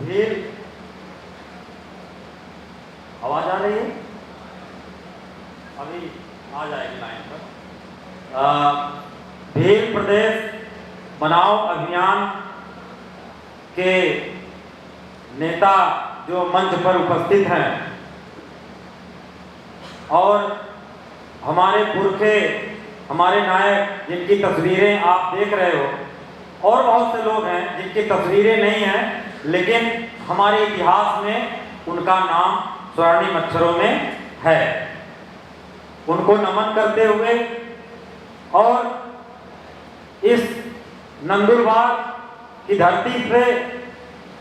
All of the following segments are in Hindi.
भील, आवाज आ रही है? अभी आ जाएगी लाइन पर। भील प्रदेश बनाओ अभियान के नेता जो मंच पर उपस्थित हैं और हमारे पुरखे, हमारे नायक जिनकी तस्वीरें आप देख रहे हो, और बहुत से लोग हैं जिनकी तस्वीरें नहीं हैं लेकिन हमारे इतिहास में उनका नाम स्वर्णिम अक्षरों में है। उनको नमन करते हुए और इस नंदुरबार की धरती पे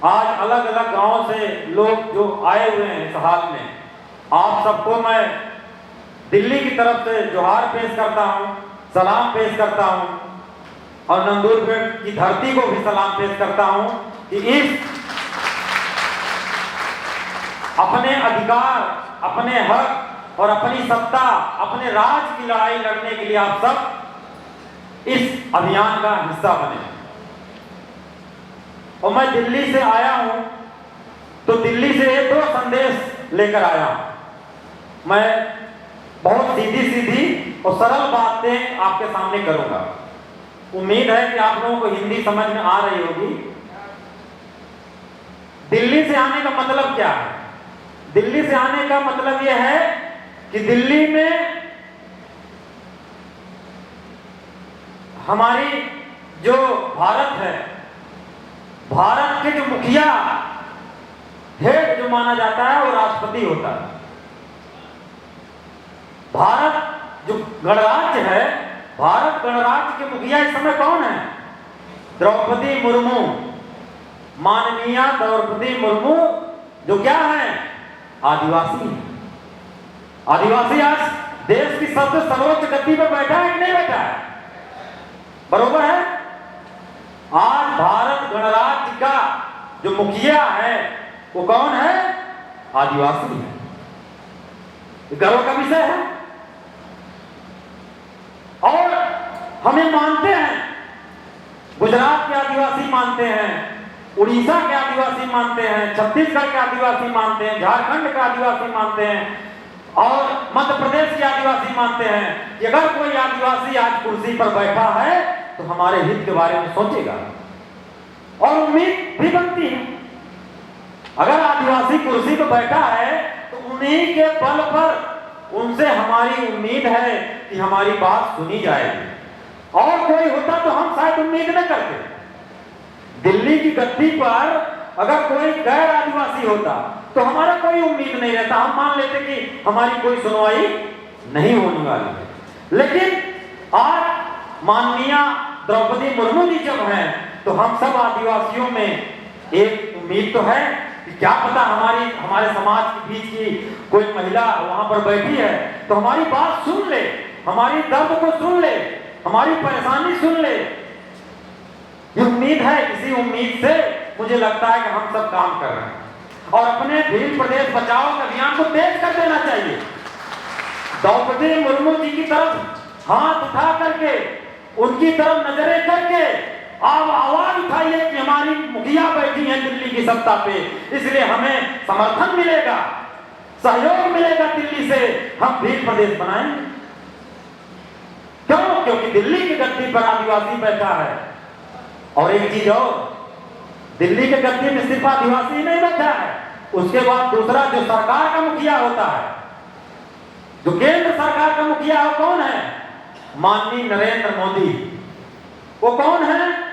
आज अलग अलग गांवों से लोग जो आए हुए हैं इस हाल में, आप सबको मैं दिल्ली की तरफ से जोहार पेश करता हूं, सलाम पेश करता हूं और नंदुरबार की धरती को भी सलाम पेश करता हूं कि इस अपने अधिकार, अपने हक और अपनी सत्ता, अपने राज की लड़ाई लड़ने के लिए आप सब इस अभियान का हिस्सा बने। और मैं दिल्ली से आया हूं तो दिल्ली से ये 2 संदेश लेकर आया हूं। मैं बहुत सीधी सीधी और सरल बातें आपके सामने करूंगा। उम्मीद है कि आप लोगों को हिंदी समझ में आ रही होगी। दिल्ली से आने का मतलब क्या है? दिल्ली से आने का मतलब यह है कि दिल्ली में हमारी जो भारत है, भारत के जो मुखिया हेड जो माना जाता है वो राष्ट्रपति होता है। भारत जो गणराज्य है, भारत गणराज्य के मुखिया इस समय कौन है? द्रौपदी मुर्मू, माननीय द्रौपदी मुर्मू, जो क्या है? आदिवासी है। आदिवासी आज देश की सबसे सर्वोच्च गद्दी पर बैठा है कि नहीं बैठा है? बरोबर है। आज भारत गणराज्य का जो मुखिया है वो कौन है? आदिवासी है। गर्व का विषय है। और हमें मानते हैं, गुजरात के आदिवासी मानते हैं, उड़ीसा के आदिवासी मानते हैं, छत्तीसगढ़ के आदिवासी मानते हैं, झारखंड के आदिवासी मानते हैं और मध्य प्रदेश के आदिवासी मानते हैं कि अगर कोई आदिवासी आज कुर्सी पर बैठा है तो हमारे हित के बारे में सोचेगा और उम्मीद भी बनती है। अगर आदिवासी कुर्सी पर बैठा है तो उन्हीं के बल पर उनसे हमारी उम्मीद है कि हमारी बात सुनी जाएगी। और कोई होता तो हम शायद उम्मीद न करते। दिल्ली की गद्दी पर अगर कोई गैर आदिवासी होता तो हमारा कोई उम्मीद नहीं रहता, हम मान लेते कि हमारी कोई सुनवाई नहीं होने वाली। लेकिन आज माननीय द्रौपदी मुर्मू जी जब हैं तो हम सब आदिवासियों में एक उम्मीद तो है कि क्या पता हमारे समाज के बीच की कोई महिला वहां पर बैठी है तो हमारी बात सुन ले, हमारी दर्द को सुन ले, हमारी परेशानी सुन ले। ये उम्मीद है। इसी उम्मीद से मुझे लगता है कि हम सब काम कर रहे हैं और अपने भील प्रदेश बचाओ अभियान को तेज कर देना चाहिए। द्रौपदी मुर्मू जी की तरफ हाथ उठा करके, उनकी तरफ नजरें करके आप आवाज उठाइए कि हमारी मुखिया बैठी है दिल्ली की सत्ता पे, इसलिए हमें समर्थन मिलेगा, सहयोग मिलेगा दिल्ली से, हम भील प्रदेश बनाएंगे। क्यों? क्योंकि दिल्ली की गद्दी पर आदिवासी बैठा है। और एक चीज और, दिल्ली के गद्दी में सिर्फ आदिवासी नहीं बैठा है, उसके बाद दूसरा जो सरकार का मुखिया होता है, जो केंद्र सरकार का मुखिया है, कौन है? माननीय नरेंद्र मोदी। वो कौन है?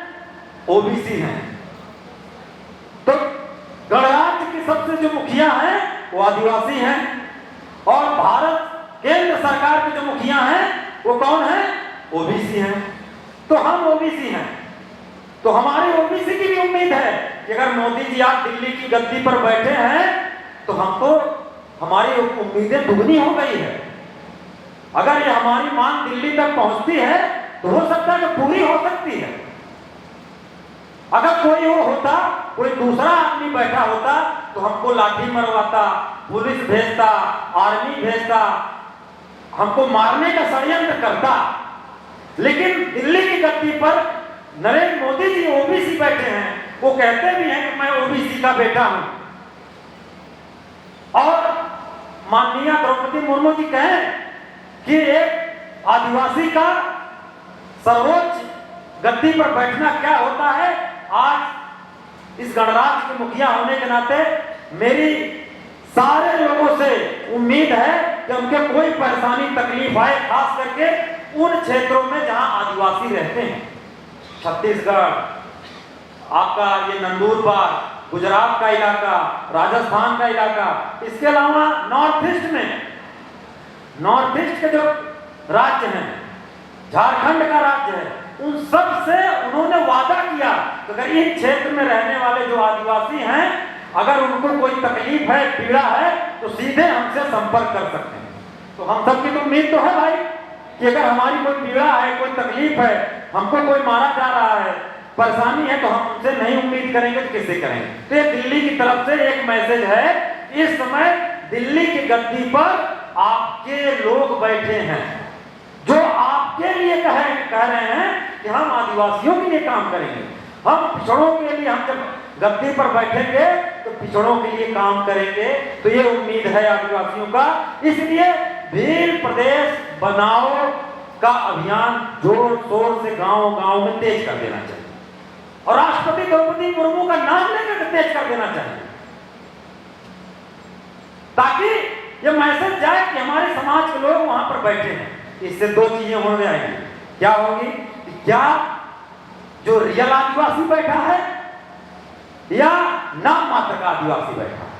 ओबीसी हैं। तो गणराज्य के सबसे जो मुखिया हैं वो आदिवासी हैं और भारत केंद्र सरकार के जो मुखिया हैं वो कौन है? ओबीसी हैं। तो हम ओबीसी हैं, तो हमारे ओबीसी की भी उम्मीद है कि अगर मोदी जी आज दिल्ली की गद्दी पर बैठे हैं तो हमको हमारी उम्मीदें दुगनी हो गई है। अगर ये हमारी मांग दिल्ली तक पहुंचती है तो हो सकता है कि पूरी हो सकती है। अगर कोई वो होता, कोई दूसरा आदमी बैठा होता तो हमको लाठी मरवाता, पुलिस भेजता, आर्मी भेजता, हमको मारने का षड्यंत्र करता। लेकिन दिल्ली की गद्दी पर नरेंद्र मोदी जी ओबीसी बैठे हैं वो कहते भी हैं कि मैं ओबीसी का बेटा हूं। और माननीय द्रौपदी मुर्मू जी कहें कि एक आदिवासी का सर्वोच्च गद्दी पर बैठना क्या होता है। आज इस गणराज्य के मुखिया होने के नाते मेरी सारे लोगों से उम्मीद है कि उनके कोई परेशानी तकलीफ आए, खास करके उन क्षेत्रों में जहां आदिवासी रहते हैं। छत्तीसगढ़, आपका ये नंदुरबार, गुजरात का इलाका, राजस्थान का इलाका, इसके अलावा नॉर्थ ईस्ट के जो राज्य हैं, झारखंड का राज्य है, उन सब से उन्होंने वादा किया कि अगर इन क्षेत्र में रहने वाले जो आदिवासी हैं, अगर उनको कोई तकलीफ है, पीड़ा है, तो सीधे हमसे संपर्क कर सकते हैं। तो हम सबकी तो उम्मीद तो है भाई कि अगर हमारी कोई पीड़ा है, कोई तकलीफ है, हमको कोई मारा जा रहा है, परेशानी है, तो हम उनसे नहीं उम्मीद करेंगे तो किससे करेंगे। तो ये दिल्ली की तरफ से एक मैसेज है। इस समय दिल्ली की गद्दी पर आपके लोग बैठे हैं जो आपके लिए कह रहे हैं कि हम आदिवासियों के लिए काम करेंगे, हम पिछड़ों के लिए, हम जब गद्दी पर बैठेंगे तो पिछड़ों के लिए काम करेंगे। तो ये उम्मीद है आदिवासियों का। इसलिए भील प्रदेश बनाओ का अभियान जोर शोर से गांव-गांव में तेज कर देना चाहिए और राष्ट्रपति द्रौपदी मुर्मू का नाम लेकर तेज कर देना चाहिए, ताकि ये मैसेज जाए कि हमारे समाज के लोग वहां पर बैठे हैं। इससे दो चीजें होने आएंगी। क्या होगी? क्या जो रियल आदिवासी बैठा है या नाम मात्र का आदिवासी बैठा है?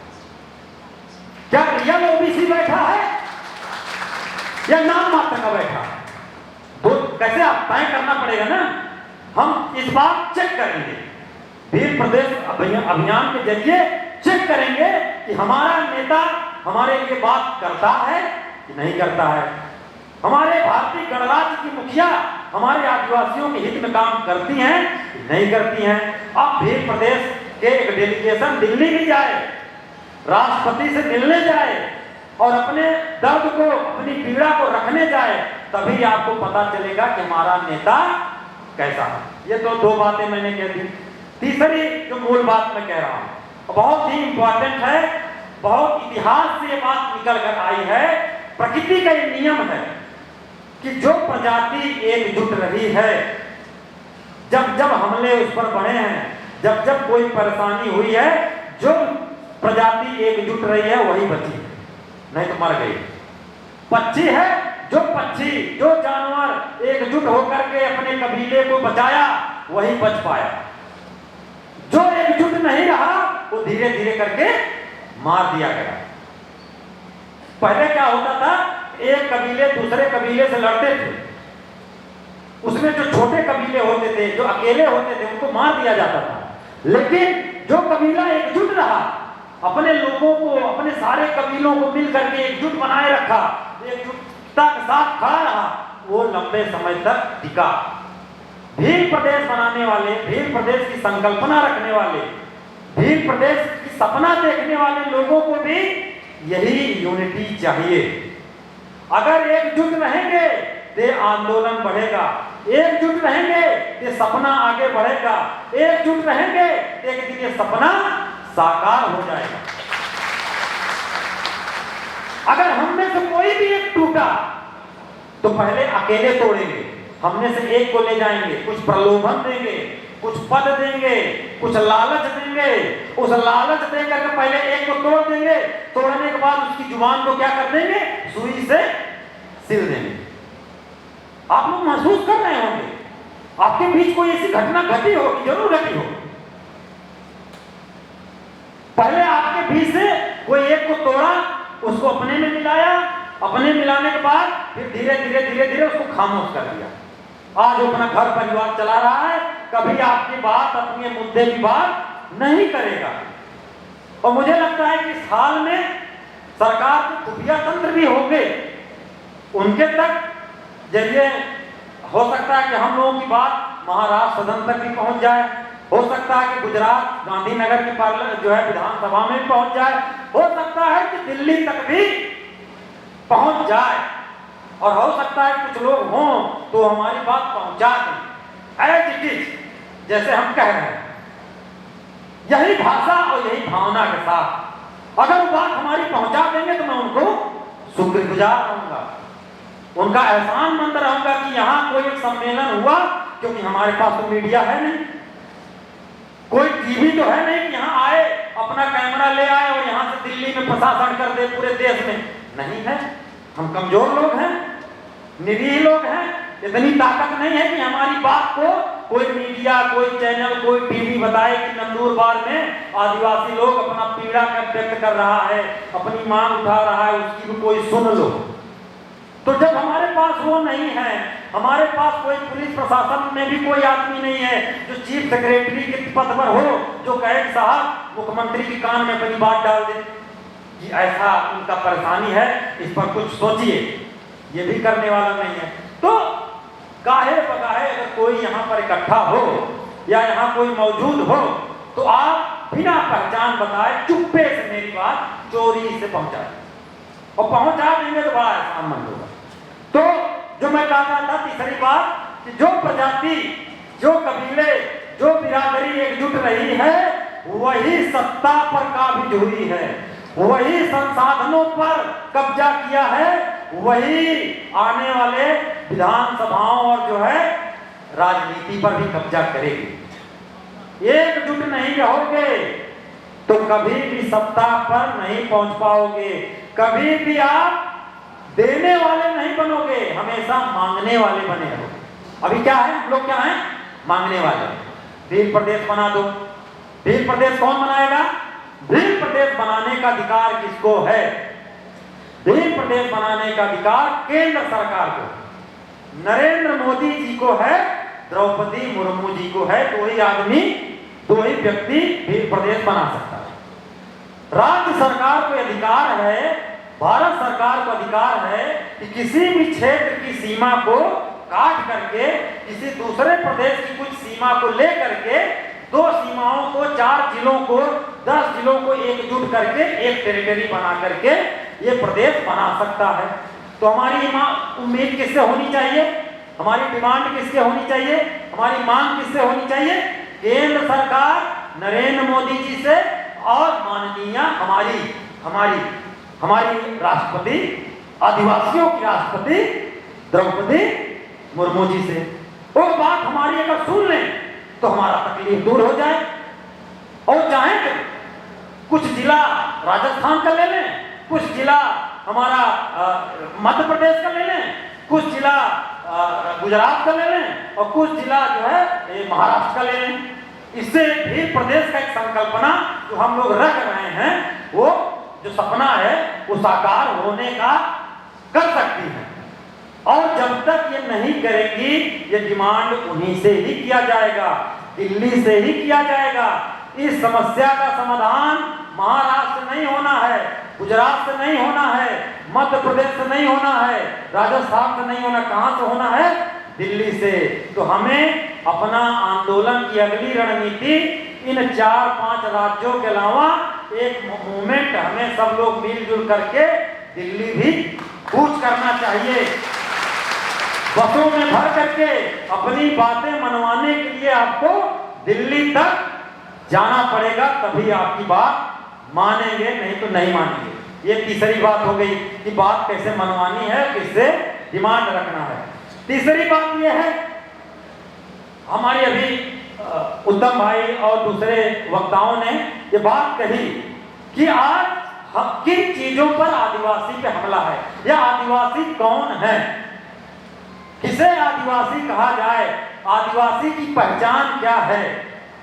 क्या रियल ओबीसी बैठा है या नाम मात्र का बैठा है? दो कैसे आप तय करना पड़ेगा ना। हम इस बात चेक करेंगे, भील प्रदेश अभियान के जरिए चेक करेंगे कि हमारा नेता हमारे लिए बात करता है कि नहीं करता है, हमारे भारतीय गणराज्य की मुखिया हमारे आदिवासियों के हित में काम करती हैं कि नहीं करती हैं। अब भील प्रदेश के एक डेलीगेशन दिल्ली भी जाए, राष्ट्रपति से मिलने जाए और अपने दर्द को, अपनी पीड़ा को रखने जाए, तभी आपको पता चलेगा कि हमारा नेता कैसा है। ये तो दो बातें मैंने कह दी। तीसरी जो मूल बात मैं कह रहा हूं बहुत ही इंपॉर्टेंट है, बहुत इतिहास से ये बात निकल कर आई है। प्रकृति का ये नियम है कि जो प्रजाति एकजुट रही है, जब जब हमले उस पर बढ़े हैं, जब जब कोई परेशानी हुई है, जो प्रजाति एकजुट रही है वही बची है, नहीं तो मर गई। पक्षी है, जो जानवर एकजुट होकर के अपने कबीले को बचाया वही बच पाया। जो एकजुट नहीं रहा वो धीरे धीरे करके मार दिया गया। पहले क्या होता था, एक कबीले दूसरे कबीले से लड़ते थे, उसमें जो छोटे कबीले होते थे, जो अकेले होते थे, उनको मार दिया जाता था। लेकिन जो कबीला एकजुट रहा, अपने लोगों को, अपने सारे कबीलों को मिल करके एकजुट बनाए रखा, एकजुटता के साथ खड़ा रहा, वो लंबे समय तक टिका। भील प्रदेश बनाने वाले, भील प्रदेश की संकल्पना रखने वाले, भील प्रदेश की सपना देखने वाले लोगों को भी यही यूनिटी चाहिए। अगर एकजुट रहेंगे तो आंदोलन बढ़ेगा, एकजुट रहेंगे तो सपना आगे बढ़ेगा, एकजुट रहेंगे तो एक दिन ये सपना साकार हो जाएगा। अगर हम में से कोई भी एक टूटा तो पहले अकेले तोड़ेंगे, हमने से एक को ले जाएंगे, कुछ प्रलोभन देंगे, कुछ पद देंगे, कुछ लालच देंगे, उस लालच देकर के पहले एक को तोड़ देंगे, तोड़ने के बाद उसकी जुबान को क्या कर देंगे, सुई से सिल देंगे। आप लोग महसूस कर रहे होंगे, आपके बीच कोई ऐसी घटना घटी होगी, जरूर घटी होगी। पहले आपके बीच से कोई एक को तोड़ा, उसको अपने में मिलाया, अपने मिलाने के बाद फिर धीरे धीरे उसको खामोश कर दिया। आज अपना घर परिवार चला रहा है, कभी आपकी बात, अपने मुद्दे की बात नहीं करेगा। और मुझे लगता है कि इस हाल में सरकार के खुफिया तंत्र भी होंगे, उनके तक जरिए हो सकता है कि हम लोगों की बात महाराष्ट्र सदन तक भी पहुंच जाए, हो सकता है कि गुजरात गांधीनगर की पार्लियामेंट जो है विधानसभा में भी पहुंच जाए, हो सकता है कि दिल्ली तक भी पहुंच जाए, और हो सकता है कुछ लोग हों तो हमारी बात पहुंचा दें एज इट इज, जैसे हम कह रहे हैं। यही भाषा और यही भावना के साथ अगर वो बात हमारी पहुंचा देंगे तो मैं उनको शुक्रगुजार रहूंगा, उनका एहसानमंद रहूंगा कि यहाँ कोई एक सम्मेलन हुआ, क्योंकि हमारे पास तो मीडिया है नहीं, कोई टीवी तो है नहीं कि यहाँ आए अपना कैमरा ले आए और यहाँ से दिल्ली में प्रशासन कर दे पूरे देश में, नहीं है। हम कमजोर लोग हैं, निरीह लोग हैं, इतनी ताकत नहीं है कि हमारी बात को कोई मीडिया, कोई चैनल, कोई टीवी बताए कि नंदुरबार में आदिवासी लोग अपना पीड़ा व्यक्त कर रहा है, अपनी मांग उठा रहा है, उसकी भी कोई सुन लो। तो जब हमारे पास वो नहीं है, हमारे पास कोई पुलिस प्रशासन में भी कोई आदमी नहीं है जो चीफ सेक्रेटरी के पद पर हो, जो कहे साहब मुख्यमंत्री के कान में अपनी बात डाल दे कि ऐसा उनका परेशानी है, इस पर कुछ सोचिए, ये भी करने वाला नहीं है। तो गाहे बगाहे अगर कोई यहाँ पर इकट्ठा हो या यहाँ कोई मौजूद हो तो आप बिना पहचान बताए चुप्पे से मेरी बात चोरी से पहुंचाए, और पहुंचा देंगे तो बड़ा एहसानमंद होगा। तो जो मैं कह रहा था तीसरी बात कि जो प्रजाति, जो कबीले, जो बिरादरी एकजुट रही है वही सत्ता पर काबिज हुई है, वही संसाधनों पर कब्जा किया है, वही आने वाले विधानसभाओं और जो है राजनीति पर भी कब्जा करेगी। एकजुट नहीं रहोगे तो कभी भी सत्ता पर नहीं पहुंच पाओगे, कभी भी आप देने वाले नहीं बनोगे, हमेशा मांगने वाले बने रहोगे। अभी क्या है, हम लोग क्या हैं, मांगने वाले। भील प्रदेश बना दो, भील प्रदेश कौन बनाएगा? भील प्रदेश बनाने का अधिकार किसको है? भील प्रदेश बनाने का अधिकार केंद्र सरकार को, नरेंद्र मोदी जी को है, द्रौपदी मुर्मू जी को है। दो ही आदमी, दो ही व्यक्ति भील प्रदेश बना सकता है। राज्य सरकार को अधिकार है, भारत सरकार को अधिकार है कि किसी भी क्षेत्र की सीमा को काट करके किसी दूसरे प्रदेश की कुछ सीमा को ले करके दो सीमाओं को, 4 जिलों को, 10 जिलों को एकजुट करके एक टेरिटरी बना करके ये प्रदेश बना सकता है। तो हमारी उम्मीद किससे होनी चाहिए, हमारी डिमांड किससे होनी चाहिए, हमारी मांग किससे होनी चाहिए? केंद्र सरकार नरेंद्र मोदी जी से और माननीय हमारी राष्ट्रपति, आदिवासियों की राष्ट्रपति द्रौपदी मुर्मू जी से। वो बात हमारी अगर सुन लें तो हमारा तकलीफ दूर हो जाए। और चाहे तो कुछ जिला राजस्थान का ले लें, कुछ जिला हमारा मध्य प्रदेश का ले लें, कुछ जिला गुजरात का ले लें और कुछ जिला जो है महाराष्ट्र का ले लें। इससे भी प्रदेश का एक संकल्पना जो हम लोग रख रहे हैं, वो जो सपना है वो साकार होने का कर सकती है। और जब तक ये नहीं करेंगी, ये डिमांड उन्हीं से ही किया जाएगा, दिल्ली से ही किया जाएगा। इस समस्या का समाधान महाराष्ट्र से नहीं होना है, गुजरात से नहीं होना है, मध्य प्रदेश से नहीं होना है, राजस्थान से नहीं होना, कहां से होना है? दिल्ली से। तो हमें अपना आंदोलन की अगली रणनीति इन 4-5 राज्यों के अलावा एक मूवमेंट हमें सब लोग मिलजुल करके दिल्ली भी कूच करना चाहिए। बसों में भर करके अपनी बातें मनवाने के लिए आपको दिल्ली तक जाना पड़ेगा, तभी आपकी बात मानेंगे, नहीं तो नहीं मानेंगे। ये तीसरी बात हो गई कि बात कैसे मनवानी है, किससे डिमांड रखना है। तीसरी बात यह है, हमारी अभी उत्तम भाई और दूसरे वक्ताओं ने ये बात कही कि आज किन चीजों पर आदिवासी पे हमला है, या आदिवासी कौन है, किसे आदिवासी कहा जाए, आदिवासी की पहचान क्या है,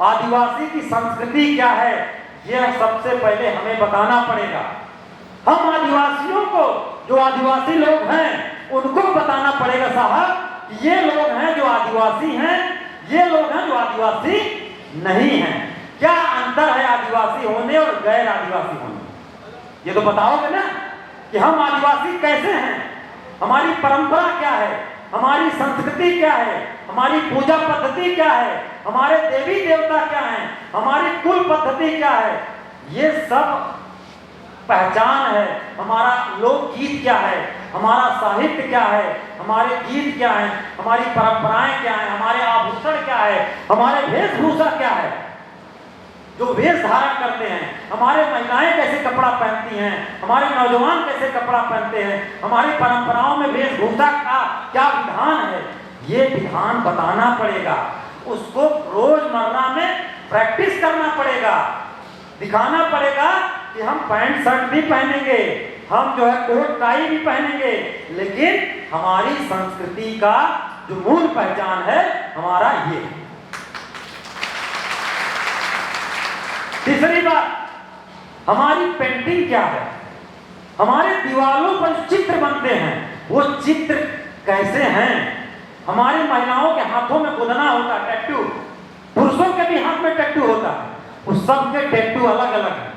आदिवासी की संस्कृति क्या है, यह सबसे पहले हमें बताना पड़ेगा। हम आदिवासियों को, जो आदिवासी लोग हैं उनको बताना पड़ेगा साहब, ये लोग हैं जो आदिवासी हैं, ये लोग हैं जो आदिवासी नहीं हैं। क्या अंतर है आदिवासी होने और गैर आदिवासी होने? ये तो बताओगे ना कि हम आदिवासी कैसे हैं, हमारी परंपरा क्या है, हमारी संस्कृति क्या है, हमारी पूजा पद्धति क्या है, हमारे देवी देवता क्या हैं, हमारी कुल पद्धति क्या है, ये सब पहचान है। हमारा लोकगीत क्या है, हमारा साहित्य क्या है, हमारे गीत क्या हैं, हमारी परंपराएं क्या हैं, हमारे आभूषण क्या है, हमारे वेशभूषा क्या है, जो वेश धारण करते हैं, हमारे महिलाएं कैसे कपड़ा पहनती हैं, हमारे नौजवान कैसे कपड़ा पहनते हैं, हमारी परंपराओं में वेशभूषा का क्या विधान है, ये विधान बताना पड़ेगा। उसको रोजमर्रा में प्रैक्टिस करना पड़ेगा, दिखाना पड़ेगा कि हम पैंट शर्ट भी पहनेंगे, हम जो है कोट टाई भी पहनेंगे, लेकिन हमारी संस्कृति का जो मूल पहचान है हमारा ये। तीसरी बात, हमारी पेंटिंग क्या है, हमारे दीवारों पर चित्र बनते हैं, वो चित्र कैसे हैं। हमारी महिलाओं के हाथों में गुदना होता है, टैटू, पुरुषों के भी हाथ में टैटू होता है, उस सबके टैटू अलग अलग है।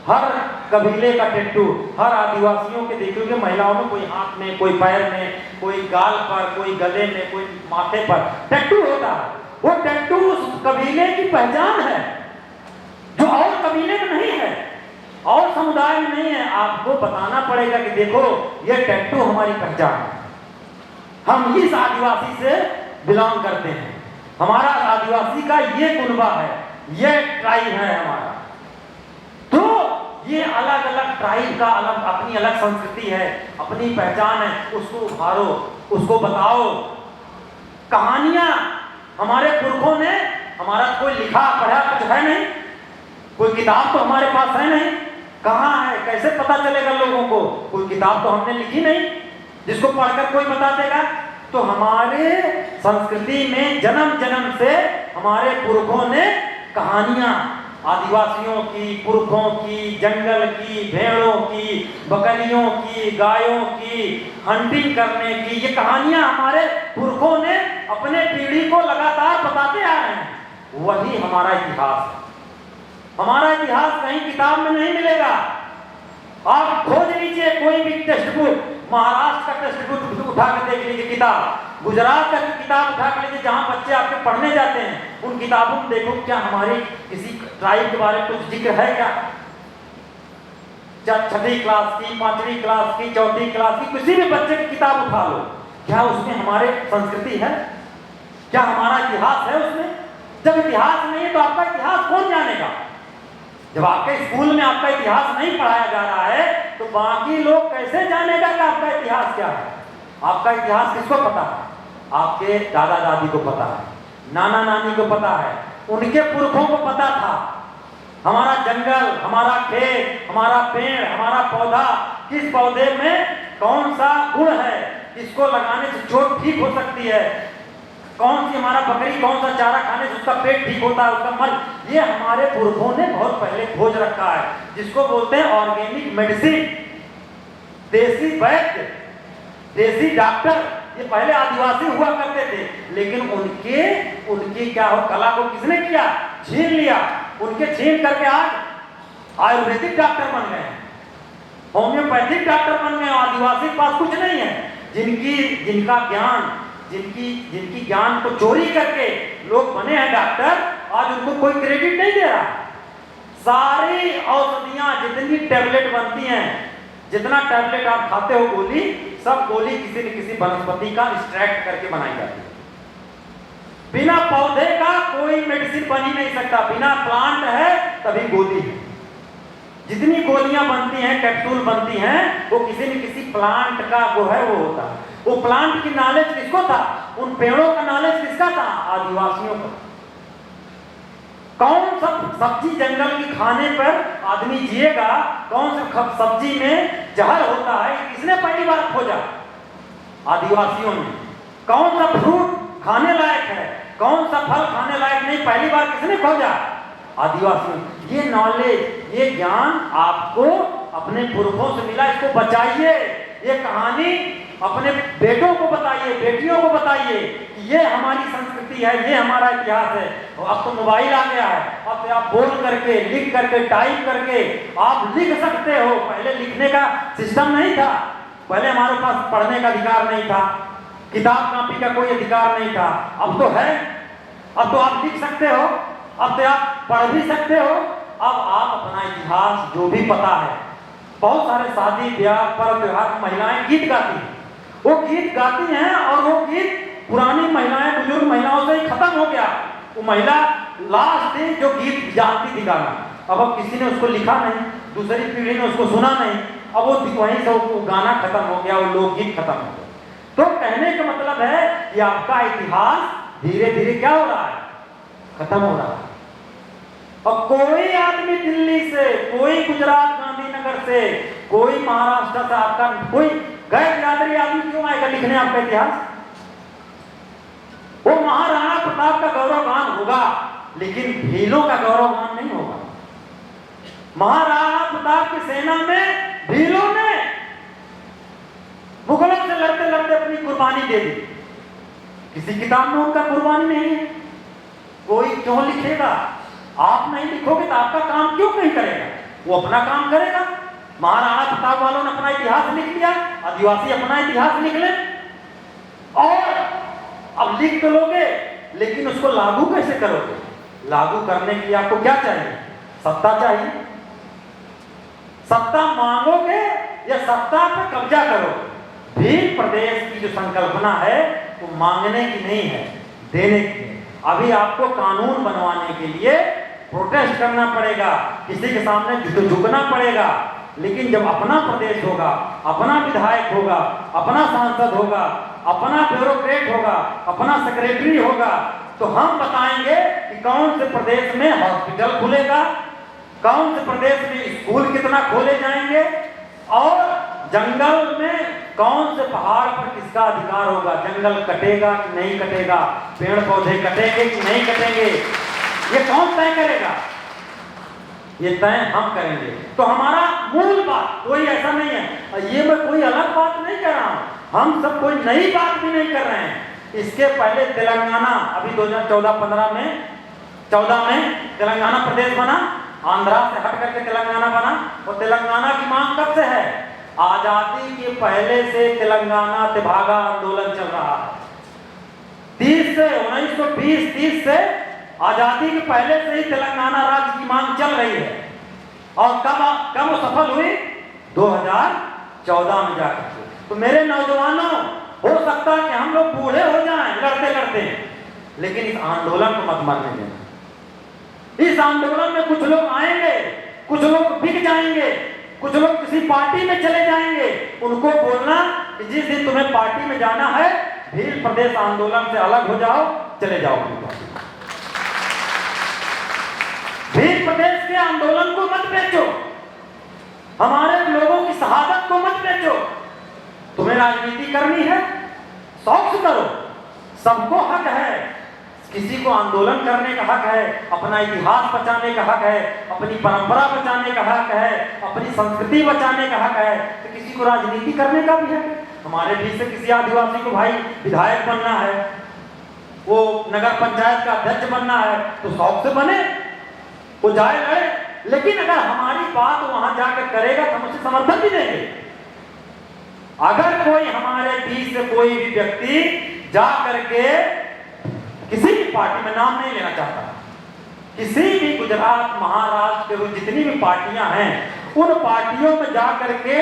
हर कबीले का टैटू, हर आदिवासियों के देखोगे महिलाओं में कोई हाथ में, कोई पैर में, कोई गाल पर, कोई गले में, कोई माथे पर टैटू होता है। वो टैटू उस कबीले की पहचान है जो और कबीले में नहीं है, और समुदाय में नहीं है। आपको बताना पड़ेगा कि देखो ये टैटू हमारी पहचान है, हम इस आदिवासी से बिलोंग करते हैं, हमारा आदिवासी का ये कुनबा है, ये ट्राइब है हमारा। तो ये अलग अलग ट्राइब का अलग अपनी अलग संस्कृति है, अपनी पहचान है, उसको उभारो, उसको बताओ। कहानियां हमारे पुरखों ने, हमारा कोई लिखा पढ़ा कुछ है नहीं, कोई किताब तो हमारे पास है नहीं, कहाँ है, कैसे पता चलेगा लोगों को, कोई किताब तो हमने लिखी नहीं जिसको पढ़कर कोई बता देगा। तो हमारे संस्कृति में जन्म जन्म से हमारे पुरखों ने कहानियां, आदिवासियों की, पुरखों की, जंगल की, भेड़ों की, बकरियों की, गायों की, हंटिंग करने की, ये कहानियां हमारे पुरखों ने अपने पीढ़ी को लगातार बताते आ रहे हैं। वही हमारा इतिहास है। हमारा इतिहास कहीं किताब में नहीं मिलेगा। आप खोज लीजिए कोई भी टेक्स्ट बुक, महाराष्ट्र का टेक्स्ट बुक उठा कर देख लीजिए, किताब, गुजरात का किताब उठा कर लीजिए, जहां बच्चे आपके पढ़ने जाते हैं, उन किताबों में देखो क्या हमारी किसी ट्राइब के बारे में कुछ जिक्र है क्या? छठी क्लास की, 5वीं क्लास की, 4वीं क्लास की, किसी भी बच्चे की किताब उठा लो, क्या उसमें हमारे संस्कृति है? क्या हमारा इतिहास है उसमें? जब इतिहास नहीं है तो आपका इतिहास कौन जानेगा? जब आपके स्कूल में आपका इतिहास नहीं पढ़ाया जा रहा है तो बाकी लोग कैसे जानेगा कि आपका इतिहास क्या है? आपका इतिहास किसको पता है? आपके दादा दादी को पता है, नाना नानी को पता है, उनके पुरखों को पता था। हमारा जंगल, हमारा खेत, हमारा पेड़, हमारा पौधा, किस पौधे में कौन सा गुण है, किसको लगाने से चोट ठीक हो सकती है, कौन सी हमारा बकरी कौन सा चारा खाने से उसका पेट ठीक होता है, उसका मन, ये हमारे पुरखों ने बहुत पहले खोज रखा है, जिसको बोलते हैं ऑर्गेनिक मेडिसिन, देसी वैद्य, देसी डॉक्टर। ये पहले आदिवासी हुआ करते थे, लेकिन उनके क्या हो, कला को किसने किया? छीन लिया। उनके छीन करके आज आयुर्वेदिक डॉक्टर बन गए, होम्योपैथिक डॉक्टर बन गए। आदिवासी के पास कुछ नहीं है, जिनका ज्ञान, जिनकी ज्ञान को चोरी करके लोग बने हैं डॉक्टर, आज उनको कोई क्रेडिट नहीं दे रहा। सारी औषधियां, जितनी टैबलेट बनती हैं, जितना टैबलेट आप खाते हो गोली, सब गोली किसी न किसी वनस्पति का एक्सट्रैक्ट करके बनाई जाती है। बिना पौधे का कोई मेडिसिन बन ही नहीं सकता, बिना प्लांट है तभी गोली है। जितनी गोलियां बनती हैं, कैप्सूल बनती हैं, वो किसी न किसी प्लांट का वो है, वो होता है। वो प्लांट की नॉलेज किसको था? उन पेड़ों का नॉलेज किसका था? आदिवासियों को। कौन सा सब्जी जंगल की खाने पर आदमी जिएगा, कौन सा सब्जी में जहर होता है, किसने पहली बार खोजा? आदिवासियों ने। कौन सा फ्रूट खाने लायक है, कौन सा फल खाने लायक नहीं, पहली बार किसने खोजा? आदिवासियों। ये नॉलेज, ये ज्ञान आपको अपने पुरखों से मिला, इसको बचाइए। ये कहानी अपने बेटों को बताइए, बेटियों को बताइए कि ये हमारी संस्कृति है, ये हमारा इतिहास है। अब तो मोबाइल आ गया है, अब तो आप बोल करके, लिख करके, टाइप करके आप लिख सकते हो। पहले लिखने का सिस्टम नहीं था, पहले हमारे पास पढ़ने का अधिकार नहीं था, किताब कापी का कोई अधिकार नहीं था। अब तो है, अब तो आप लिख सकते हो, अब तो आप पढ़ भी सकते हो। अब आप अपना इतिहास जो भी पता है, बहुत सारे शादी ब्याह पर्व त्योहार महिलाएं गीत गाती हैं, वो गीत गाती हैं और वो गीत पुरानी महिलाएं, बुजुर्ग महिलाओं से ही खत्म हो गया। वो महिला लास्ट दिन जो गीत जानती थी गाना, अब किसी ने उसको लिखा नहीं, दूसरी पीढ़ी ने उसको सुना नहीं, अब वो वहीं से वो गाना खत्म हो गया, वो लोकगीत खत्म हो गया। तो कहने का मतलब है कि आपका इतिहास धीरे धीरे क्या हो रहा है, खत्म हो रहा है। अब कोई आदमी दिल्ली से, कोई गुजरात गांधीनगर से, कोई महाराष्ट्र से, आपका कोई गैर बिरादरी आदमी क्यों आएगा लिखने आपका इतिहास? वो महाराणा प्रताप का गौरवगान होगा, लेकिन भीलों का गौरवगान नहीं होगा। महाराणा प्रताप की सेना में भीलों ने मुगलों से लड़ते लड़ते अपनी कुर्बानी दे दी, किसी किताब में उनका कुर्बानी नहीं है। कोई क्यों लिखेगा? आप नहीं लिखोगे तो आपका काम क्यों नहीं करेगा? वो अपना काम करेगा। महाराणा प्रताप वालों ने अपना इतिहास लिख लिया, आदिवासी अपना इतिहास लिख ले। और अब लिख तो लोगे, लेकिन उसको लागू कैसे करोगे? लागू करने के लिए आपको क्या चाहिए? सत्ता चाहिए। सत्ता मांगोगे या सत्ता पे कब्जा करोगे? भील प्रदेश की जो संकल्पना है वो मांगने की नहीं है, देने की है। अभी आपको कानून बनवाने के लिए प्रोटेस्ट करना पड़ेगा, किसी के सामने झुकना पड़ेगा, लेकिन जब अपना प्रदेश होगा, अपना विधायक होगा, अपना सांसद होगा, अपना ब्यूरोक्रेट होगा, अपना सेक्रेटरी होगा, तो हम बताएंगे कि कौन से प्रदेश में हॉस्पिटल खुलेगा, कौन से प्रदेश में स्कूल कितना खोले जाएंगे, और जंगल में कौन से पहाड़ पर किसका अधिकार होगा, जंगल कटेगा कि नहीं कटेगा, पेड़ पौधे कटेंगे कि नहीं कटेंगे, ये कौन तय करेगा? ये तय हम करेंगे। तो हमारा मूल बात कोई ऐसा नहीं है, ये मैं कोई अलग बात नहीं कर रहा हूं, हम सब कोई नई बात भी नहीं कर रहे हैं। इसके पहले तेलंगाना, अभी 2014-15 में 14 में तेलंगाना प्रदेश बना, आंध्रा से हट करके तेलंगाना बना। और तेलंगाना की मांग कब से है? आजादी के पहले से तेलंगाना तेभागा आंदोलन चल रहा है। 1920-30 से आजादी के पहले से ही तेलंगाना राज्य की मांग चल रही है। और कब वो सफल हुई? 2014 में जाकर। तो मेरे नौजवानों, हो सकता है कि हम लोग बूढ़े हो जाएं लड़ते लड़ते, लेकिन इस आंदोलन को मत मरने देना। इस आंदोलन में कुछ लोग आएंगे, कुछ लोग बिक जाएंगे, कुछ लोग किसी पार्टी में चले जाएंगे। उनको बोलना कि जिस दिन तुम्हें पार्टी में जाना है, भील प्रदेश आंदोलन से अलग हो जाओ, चले जाओ। भील प्रदेश के आंदोलन को मत बेचो, हमारे लोगों की शहादत को मत बेचो। तुम्हें राजनीति करनी है, शौक से करो, सबको हक है। किसी को आंदोलन करने का हक है, अपना इतिहास बचाने का हक है, अपनी परंपरा बचाने का हक है, अपनी संस्कृति बचाने का हक है, तो किसी को राजनीति करने का भी है। हमारे बीच से किसी आदिवासी को भाई विधायक बनना है, वो नगर पंचायत का अध्यक्ष बनना है, तो शौक से बने, वो जाए लड़े। लेकिन अगर हमारी बात वहां जाकर करेगा तो हम उसे समर्थन भी देंगे। अगर कोई हमारे बीच से कोई भी व्यक्ति जा करके किसी भी पार्टी में, नाम नहीं लेना चाहता, किसी भी गुजरात, महाराष्ट्र के जितनी भी पार्टियां हैं, उन पार्टियों में जा करके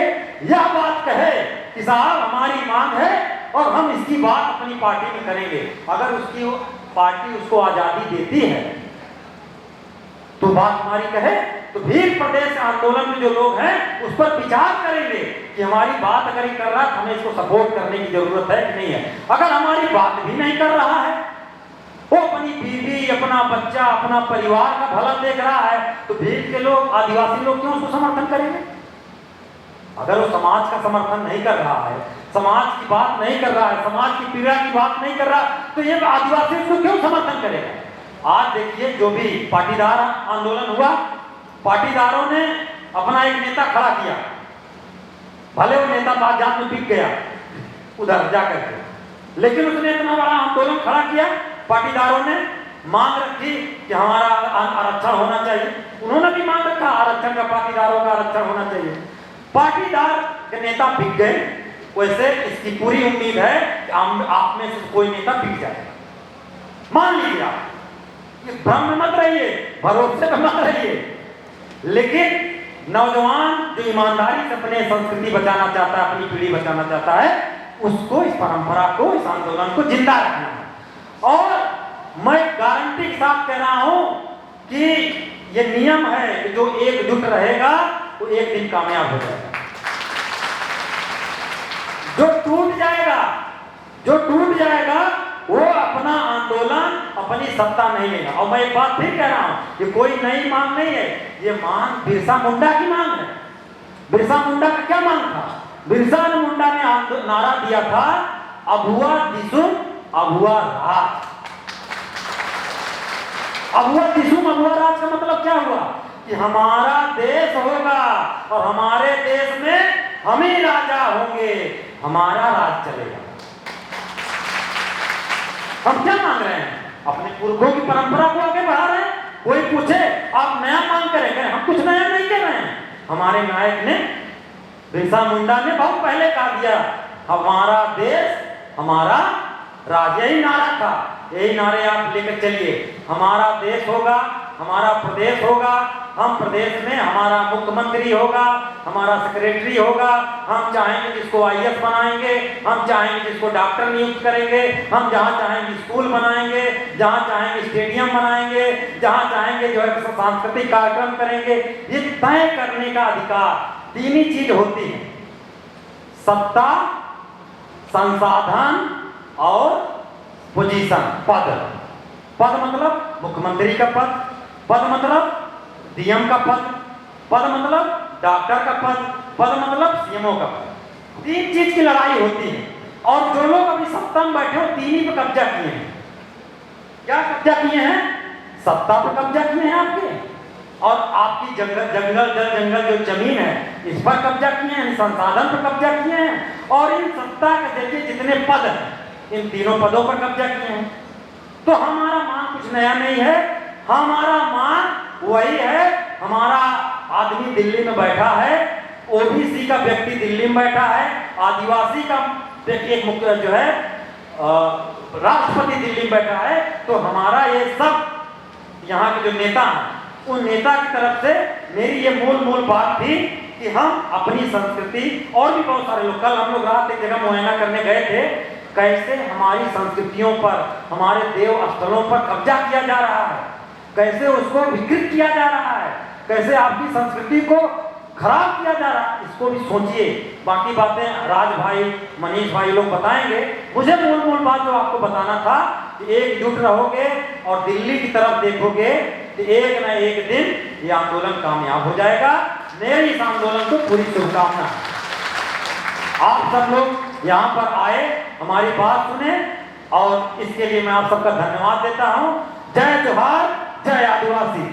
यह बात कहे कि साहब हमारी मांग है और हम इसकी बात अपनी पार्टी में करेंगे, अगर उसकी पार्टी उसको आजादी देती है तो बात हमारी कहे, तो भील प्रदेश आंदोलन में जो लोग हैं उस पर विचार करेंगे कि हमारी बात अगर कर रहा है, हमें इसको सपोर्ट करने की जरूरत है कि नहीं है। अगर हमारी बात भी नहीं कर रहा है, वो अपनी बीवी, अपना बच्चा, अपना परिवार का भला देख रहा है, तो भील के लोग, आदिवासी लोग क्यों उसको समर्थन करेंगे? अगर वो समाज का समर्थन नहीं कर रहा है, समाज की बात नहीं कर रहा है, समाज की पीड़ा की बात नहीं कर रहा, तो ये आदिवासी उसको क्यों समर्थन करेगा? आज देखिए, जो भी पाटीदार आंदोलन हुआ, पाटीदारों ने अपना एक नेता खड़ा किया, भले वो नेता बाजार में बिक गया उधर जाकर के, लेकिन उसने इतना बड़ा आंदोलन खड़ा किया। पाटीदारों ने मांग रखी कि हमारा आरक्षण होना चाहिए, उन्होंने भी मांग रखा आरक्षण का, पाटीदारों का आरक्षण होना चाहिए। पाटीदार के नेता बिक गए, वैसे इसकी पूरी उम्मीद है कि आप में से कोई नेता बिक जाएगा। मान लीजिए आप, भ्रम में मत रहिए, भरोसे में मत रहिए, लेकिन नौजवान जो ईमानदारी से अपने संस्कृति बचाना चाहता है, अपनी पीढ़ी बचाना चाहता है, उसको, इस परंपरा को, इस आंदोलन को जिंदा रखना है। और मैं गारंटी के साथ कह रहा हूं कि ये नियम है कि जो एकजुट रहेगा वो एक दिन कामयाब हो जाएगा। जो टूट जाएगा वो अपना आंदोलन, अपनी सत्ता नहीं लेगा। और मैं एक बात फिर कह रहा हूं, ये कोई नई मांग नहीं है, ये मांग बिरसा मुंडा की मांग है। बिरसा मुंडा का क्या मांग था? बिरसा मुंडा ने नारा दिया था, अभुआ दिसुम अभुआ राज। अभुआ दिसुम अभुआ राज का मतलब क्या हुआ कि हमारा देश होगा और हमारे देश में हम ही राजा होंगे, हमारा राज चलेगा। हम क्या मांग रहे हैं? अपने पुरखों की परंपरा को आगे बढ़ा रहे हैं। कोई पूछे आप नया मांग करें, हम कुछ नया नहीं कर रहे हैं। हमारे नायक ने, बिरसा मुंडा ने बहुत पहले कहा दिया, हमारा देश हमारा राज, यही नारा था। यही नारे आप लेकर चलिए, हमारा देश होगा, हमारा प्रदेश होगा, हम प्रदेश में हमारा मुख्यमंत्री होगा, हमारा सेक्रेटरी होगा, हम चाहेंगे जिसको आईएएस बनाएंगे, हम चाहेंगे जिसको डॉक्टर नियुक्त करेंगे, हम जहां चाहेंगे स्कूल बनाएंगे, जहां चाहेंगे स्टेडियम बनाएंगे, जहां चाहेंगे जो है सांस्कृतिक कार्यक्रम करेंगे। ये तय करने का अधिकार तीन ही चीज होती है, सत्ता, संसाधन और पोजीशन। पद मतलब मुख्यमंत्री का पद मतलब डीएम का पद मतलब डॉक्टर का पद मतलब सीएमओ का पद। तीन चीज की लड़ाई होती है और जो लोग अभी सत्ता में बैठे हो तीन ही पे कब्जा किए हैं। क्या कब्जा किए हैं? सत्ता पे कब्जा किए हैं आपके, और आपकी जंगल जो जमीन है इस पर कब्जा किए हैं, संसाधन पर कब्जा किए हैं, और इन सत्ता के देखिए जितने पद हैं इन तीनों पदों पर कब्जा किए हैं। तो हमारा मांग कुछ नया नहीं है, हमारा मांग वही है। हमारा आदमी दिल्ली में बैठा है, ओबीसी का व्यक्ति दिल्ली में बैठा है, आदिवासी का एक मुख्य जो है राष्ट्रपति दिल्ली में बैठा है। तो हमारा ये सब यहाँ के जो नेता हैं उन नेता की तरफ से मेरी ये मूल बात थी कि हम अपनी संस्कृति, और भी बहुत सारे लोग, कल हम लोग रात एक जगह मुआयना करने गए थे, कैसे हमारी संस्कृतियों पर, हमारे देव स्थलों पर कब्जा किया जा रहा है, कैसे उसको विकृत किया जा रहा है, कैसे आपकी संस्कृति को खराब किया जा रहा है। इसको भी सोचिए। बाकी बातें राज भाई, मनीष भाई लोग बताएंगे। मुझे मूल बात जो आपको बताना था कि एकजुट रहोगे और दिल्ली की तरफ देखोगे कि एक न एक दिन ये आंदोलन कामयाब हो जाएगा। मेरी इस आंदोलन को पूरी शुभकामना। आप सब लोग यहाँ पर आए, हमारी बात सुने, और इसके लिए मैं आप सबका धन्यवाद देता हूँ। जय जोहार, जय आदिवासी।